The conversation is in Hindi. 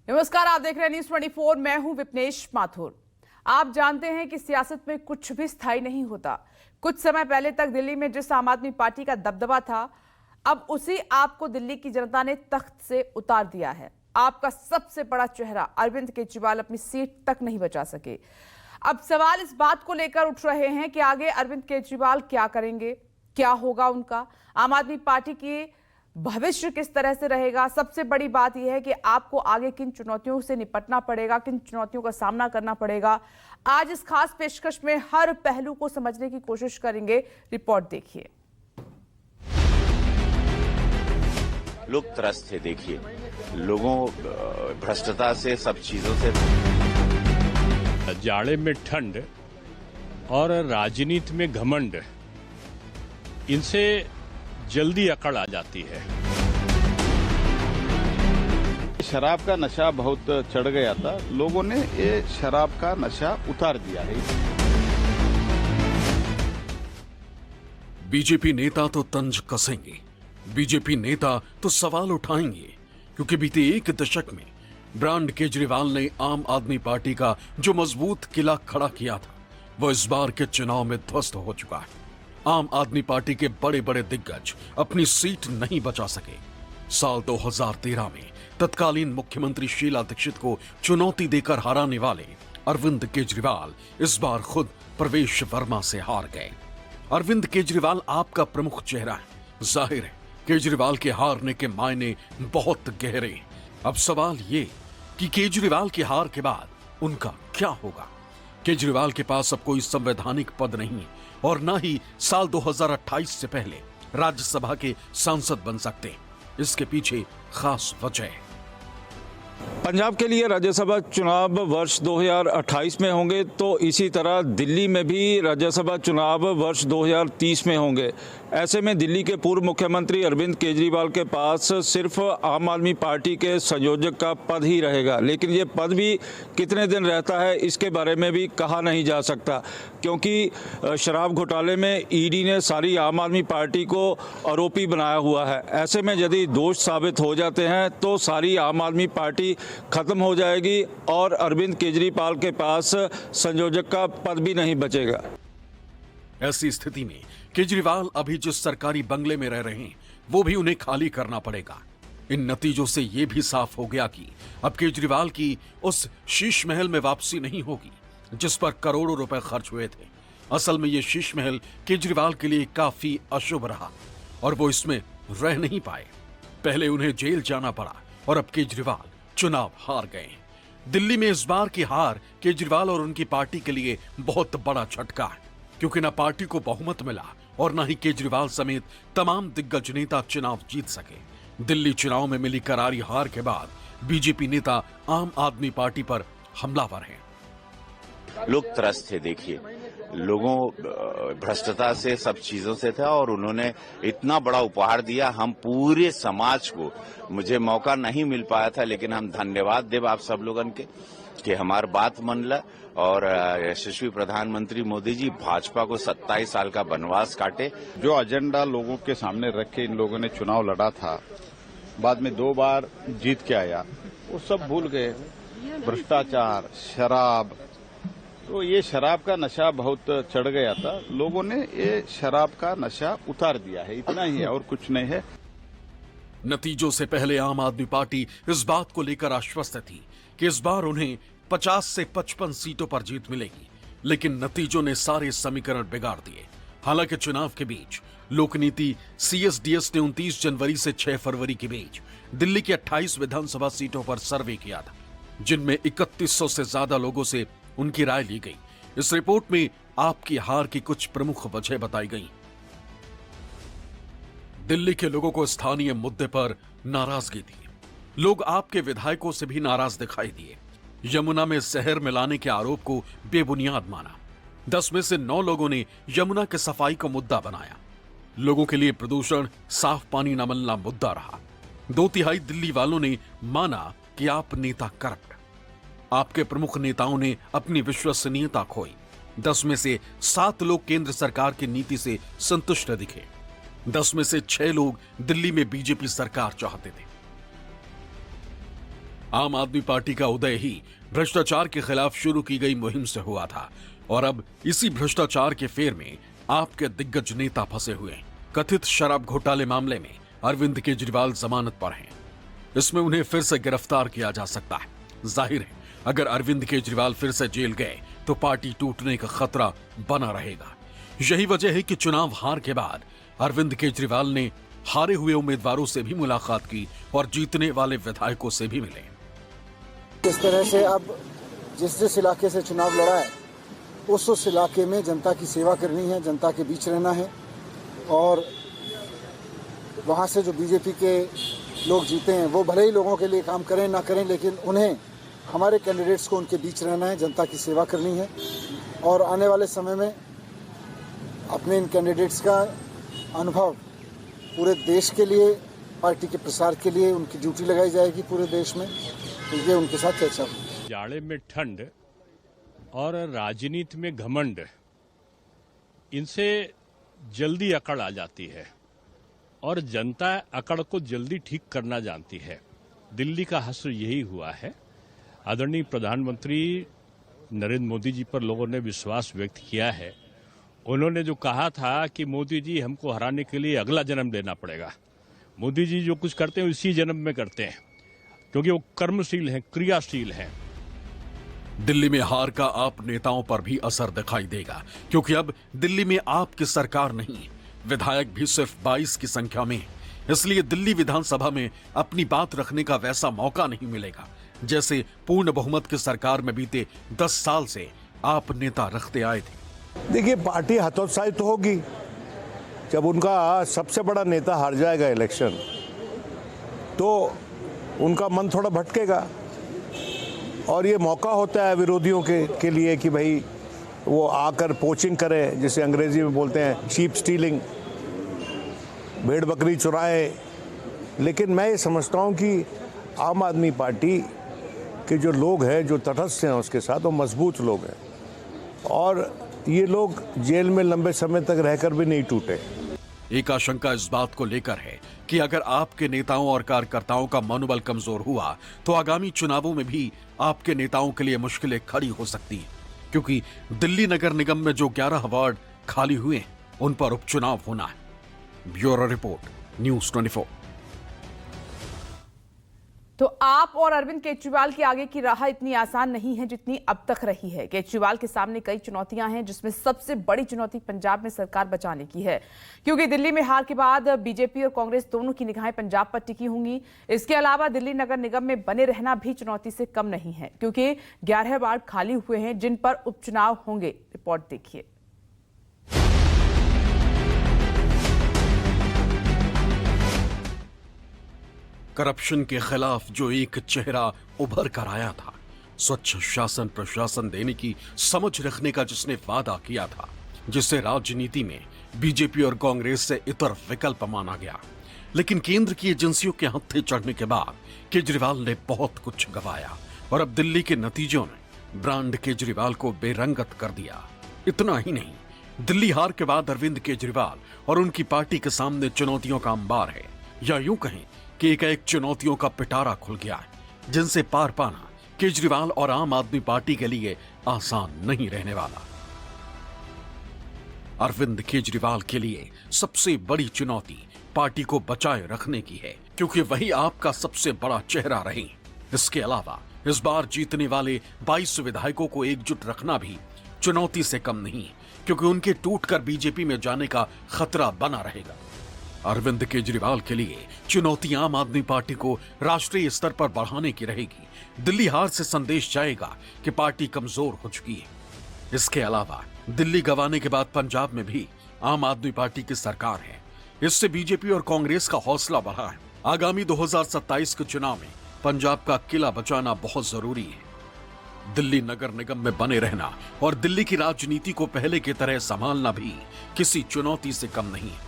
नमस्कार, आप देख रहे हैं न्यूज़ 24। मैं हूं विपनेश माथुर। आप जानते हैं कि सियासत में कुछ भी स्थायी नहीं होता। कुछ समय पहले तक दिल्ली में जिस आम आदमी पार्टी का दबदबा था, अब उसी आपको दिल्ली की जनता ने तख्त से उतार दिया है। आपका सबसे बड़ा चेहरा अरविंद केजरीवाल अपनी सीट तक नहीं बचा सके। अब सवाल इस बात को लेकर उठ रहे हैं कि आगे अरविंद केजरीवाल क्या करेंगे, क्या होगा उनका, आम आदमी पार्टी की भविष्य किस तरह से रहेगा। सबसे बड़ी बात यह है कि आपको आगे किन चुनौतियों से निपटना पड़ेगा, किन चुनौतियों का सामना करना पड़ेगा। आज इस खास पेशकश में हर पहलू को समझने की कोशिश करेंगे। रिपोर्ट देखिए। लोग त्रस्त थे, देखिए लोगों भ्रष्टता से, सब चीजों से। जाड़े में ठंड और राजनीति में घमंड, इनसे जल्दी अकड़ आ जाती है। शराब का नशा बहुत चढ़ गया था, लोगों ने ये शराब का नशा उतार दिया है। बीजेपी नेता तो तंज कसेंगे, बीजेपी नेता तो सवाल उठाएंगे, क्योंकि बीते एक दशक में ब्रांड केजरीवाल ने आम आदमी पार्टी का जो मजबूत किला खड़ा किया था, वो इस बार के चुनाव में ध्वस्त हो चुका है। आम आदमी पार्टी के बड़े बड़े दिग्गज अपनी सीट नहीं बचा सके। साल 2013 में तत्कालीन मुख्यमंत्री शीला दीक्षित को चुनौती देकर हराने वाले अरविंद केजरीवाल इस बार खुद प्रवेश वर्मा से हार गए। अरविंद केजरीवाल आपका प्रमुख चेहरा है। जाहिर है केजरीवाल के हारने के मायने बहुत गहरे हैं। अब सवाल ये कि केजरीवाल की हार के बाद उनका क्या होगा। केजरीवाल के पास अब कोई संवैधानिक पद नहीं और न ही साल 2028 से पहले राज्यसभा के सांसद बन सकते। इसके पीछे खास वजह है। पंजाब के लिए राज्यसभा चुनाव वर्ष 2028 में होंगे, तो इसी तरह दिल्ली में भी राज्यसभा चुनाव वर्ष 2030 में होंगे। ऐसे में दिल्ली के पूर्व मुख्यमंत्री अरविंद केजरीवाल के पास सिर्फ आम आदमी पार्टी के संयोजक का पद ही रहेगा, लेकिन ये पद भी कितने दिन रहता है इसके बारे में भी कहा नहीं जा सकता, क्योंकि शराब घोटाले में ईडी ने सारी आम आदमी पार्टी को आरोपी बनाया हुआ है। ऐसे में यदि दोष साबित हो जाते हैं तो सारी आम आदमी पार्टी खत्म हो जाएगी और अरविंद केजरीवाल के पास संयोजक का पद भी नहीं बचेगा। ऐसी स्थिति में केजरीवाल अभी जिस सरकारी बंगले में रह रहे हैं, वो भी उन्हें खाली करना पड़ेगा। इन नतीजों से यह भी साफ हो गया कि अब केजरीवाल की उस शीश महल में वापसी नहीं होगी जिस पर करोड़ों रुपए खर्च हुए थे। असल में यह शीश महल केजरीवाल के लिए काफी अशुभ रहा और वो इसमें रह नहीं पाए। पहले उन्हें जेल जाना पड़ा और अब केजरीवाल चुनाव हार गए। दिल्ली में इस बार की हार केजरीवाल और उनकी पार्टी के लिए बहुत बड़ा झटका है, क्योंकि न पार्टी को बहुमत मिला और न ही केजरीवाल समेत तमाम दिग्गज नेता चुनाव जीत सके। दिल्ली चुनाव में मिली करारी हार के बाद बीजेपी नेता आम आदमी पार्टी पर हमलावर हैं। लोग त्रस्त थे, देखिए लोगों भ्रष्टता से, सब चीजों से था और उन्होंने इतना बड़ा उपहार दिया हम पूरे समाज को। मुझे मौका नहीं मिल पाया था, लेकिन हम धन्यवाद देव आप सब लोगन के कि हमार बात मनला और यशस्वी प्रधानमंत्री मोदी जी भाजपा को 27 साल का वनवास काटे। जो एजेंडा लोगों के सामने रख के इन लोगों ने चुनाव लड़ा था, बाद में 2 बार जीत के आया, वो सब भूल गए। भ्रष्टाचार, शराब, तो ये शराब का नशा बहुत चढ़ गया था, लोगों ने ये शराब का नशा उतार दिया है। इतना ही है और कुछ नहीं है। नतीजों से पहले आम आदमी पार्टी इस बात को लेकर आश्वस्त थी कि इस बार उन्हें 50 से 55 सीटों पर जीत मिलेगी, लेकिन नतीजों ने सारे समीकरण बिगाड़ दिए। हालांकि चुनाव के बीच लोकनीति CSDS ने 29 जनवरी से 6 फरवरी के बीच दिल्ली की 28 विधानसभा सीटों पर सर्वे किया था, जिनमें 3100 से ज्यादा लोगों से उनकी राय ली गई। इस रिपोर्ट में आपकी हार की कुछ प्रमुख वजह बताई गई। दिल्ली के लोगों को स्थानीय मुद्दे पर नाराजगी थी। लोग आपके विधायकों से भी नाराज दिखाई दिए। यमुना में जहर मिलाने के आरोप को बेबुनियाद माना। 10 में से 9 लोगों ने यमुना के सफाई को मुद्दा बनाया। लोगों के लिए प्रदूषण, साफ पानी न मिलना मुद्दा रहा। 2/3 दिल्ली वालों ने माना कि आप नेता करप्ट। आपके प्रमुख नेताओं ने अपनी विश्वसनीयता खोई। 10 में से 7 लोग केंद्र सरकार की नीति से संतुष्ट दिखे। 10 में से 6 लोग दिल्ली में बीजेपी सरकार चाहते थे। आम आदमी पार्टी का उदय ही भ्रष्टाचार के खिलाफ शुरू की गई मुहिम से हुआ था और अब इसी भ्रष्टाचार के फेर में आपके दिग्गज नेता फंसे हुए हैं। कथित शराब घोटाले मामले में अरविंद केजरीवाल जमानत पर हैं। इसमें उन्हें फिर से गिरफ्तार किया जा सकता है। जाहिर है अगर अरविंद केजरीवाल फिर से जेल गए तो पार्टी टूटने का खतरा बना रहेगा। यही वजह है कि चुनाव हार के बाद अरविंद केजरीवाल ने हारे हुए उम्मीदवारों से भी मुलाकात की और जीतने वाले विधायकों से भी मिले। इस तरह से अब जिस इलाके से चुनाव लड़ा है उस इलाके में जनता की सेवा करनी है, जनता के बीच रहना है और वहाँ से जो बीजेपी के लोग जीते हैं वो भले ही लोगों के लिए काम करें ना करें, लेकिन उन्हें हमारे कैंडिडेट्स को उनके बीच रहना है, जनता की सेवा करनी है और आने वाले समय में अपने इन कैंडिडेट्स का अनुभव पूरे देश के लिए, पार्टी के प्रसार के लिए उनकी ड्यूटी लगाई जाएगी पूरे देश में, तो ये उनके साथ चर्चा होगी। जाड़े में ठंड और राजनीति में घमंड, इनसे जल्दी अकड़ आ जाती है और जनता अकड़ को जल्दी ठीक करना जानती है। दिल्ली का हश्र यही हुआ है। आदरणीय प्रधानमंत्री नरेंद्र मोदी जी पर लोगों ने विश्वास व्यक्त किया है। उन्होंने जो कहा था कि मोदी जी हमको हराने के लिए अगला जन्म लेना पड़ेगा। मोदी जी जो कुछ करते हैं इसी जन्म में करते हैं, क्योंकि वो कर्मशील हैं, क्रियाशील हैं। दिल्ली में हार का आप नेताओं पर भी असर दिखाई देगा, क्योंकि अब दिल्ली में आपकी सरकार नहीं, विधायक भी सिर्फ 22 की संख्या में। इसलिए दिल्ली विधानसभा में अपनी बात रखने का वैसा मौका नहीं मिलेगा जैसे पूर्ण बहुमत की सरकार में बीते 10 साल से आप नेता रखते आए थे। देखिए, पार्टी हतोत्साहित तो होगी जब उनका सबसे बड़ा नेता हार जाएगा इलेक्शन, तो उनका मन थोड़ा भटकेगा और ये मौका होता है विरोधियों के लिए कि भाई वो आकर पोचिंग करें, जिसे अंग्रेजी में बोलते हैं शीप स्टीलिंग, भेड़ बकरी चुराए। लेकिन मैं ये समझता हूँ कि आम आदमी पार्टी के जो लोग हैं, जो तटस्थ हैं उसके साथ, वो मजबूत लोग हैं और ये लोग जेल में लंबे समय तक रहकर भी नहीं टूटे। एक आशंका इस बात को लेकर है कि अगर आपके नेताओं और कार्यकर्ताओं का मनोबल कमजोर हुआ तो आगामी चुनावों में भी आपके नेताओं के लिए मुश्किलें खड़ी हो सकती हैं, क्योंकि दिल्ली नगर निगम में जो 11 वार्ड खाली हुए हैं उन पर उपचुनाव होना है। Bureau report, news 24। तो आप और अरविंद केजरीवाल की आगे की राह इतनी आसान नहीं है जितनी अब तक रही है। केजरीवाल के सामने कई चुनौतियां हैं, जिसमें सबसे बड़ी चुनौती पंजाब में सरकार बचाने की है, क्योंकि दिल्ली में हार के बाद बीजेपी और कांग्रेस दोनों की निगाहें पंजाब पर टिकी होंगी। इसके अलावा दिल्ली नगर निगम में बने रहना भी चुनौती से कम नहीं है, क्योंकि 11 वार्ड खाली हुए हैं जिन पर उपचुनाव होंगे। रिपोर्ट देखिए। करप्शन के खिलाफ जो एक चेहरा उभर कर आया था, स्वच्छ शासन प्रशासन देने की समझ रखने का जिसने वादा किया था, जिसे राजनीति में बीजेपी और कांग्रेस से इतर विकल्प माना गया, लेकिन केंद्र की एजेंसियों के हत्थे चढ़ने के बाद केजरीवाल ने बहुत कुछ गंवाया और अब दिल्ली के नतीजों ने ब्रांड केजरीवाल को बेरंगत कर दिया। इतना ही नहीं, दिल्ली हार के बाद अरविंद केजरीवाल और उनकी पार्टी के सामने चुनौतियों का अंबार है, या यूं कहें कि एक चुनौतियों का पिटारा खुल गया है, जिनसे पार पाना केजरीवाल और आम आदमी पार्टी के लिए आसान नहीं रहने वाला। अरविंद केजरीवाल के लिए सबसे बड़ी चुनौती पार्टी को बचाए रखने की है, क्योंकि वही आपका सबसे बड़ा चेहरा रहे। इसके अलावा इस बार जीतने वाले 22 विधायकों को एकजुट रखना भी चुनौती से कम नहीं, क्योंकि उनके टूटकर बीजेपी में जाने का खतरा बना रहेगा। अरविंद केजरीवाल के लिए चुनौती आम आदमी पार्टी को राष्ट्रीय स्तर पर बढ़ाने की रहेगी। दिल्ली हार से संदेश जाएगा कि पार्टी कमजोर हो चुकी है। इसके अलावा दिल्ली गंवाने के बाद पंजाब में भी आम आदमी पार्टी की सरकार है। इससे बीजेपी और कांग्रेस का हौसला बढ़ा है। आगामी 2027 के चुनाव में पंजाब का किला बचाना बहुत जरूरी है। दिल्ली नगर निगम में बने रहना और दिल्ली की राजनीति को पहले की तरह संभालना भी किसी चुनौती से कम नहीं है।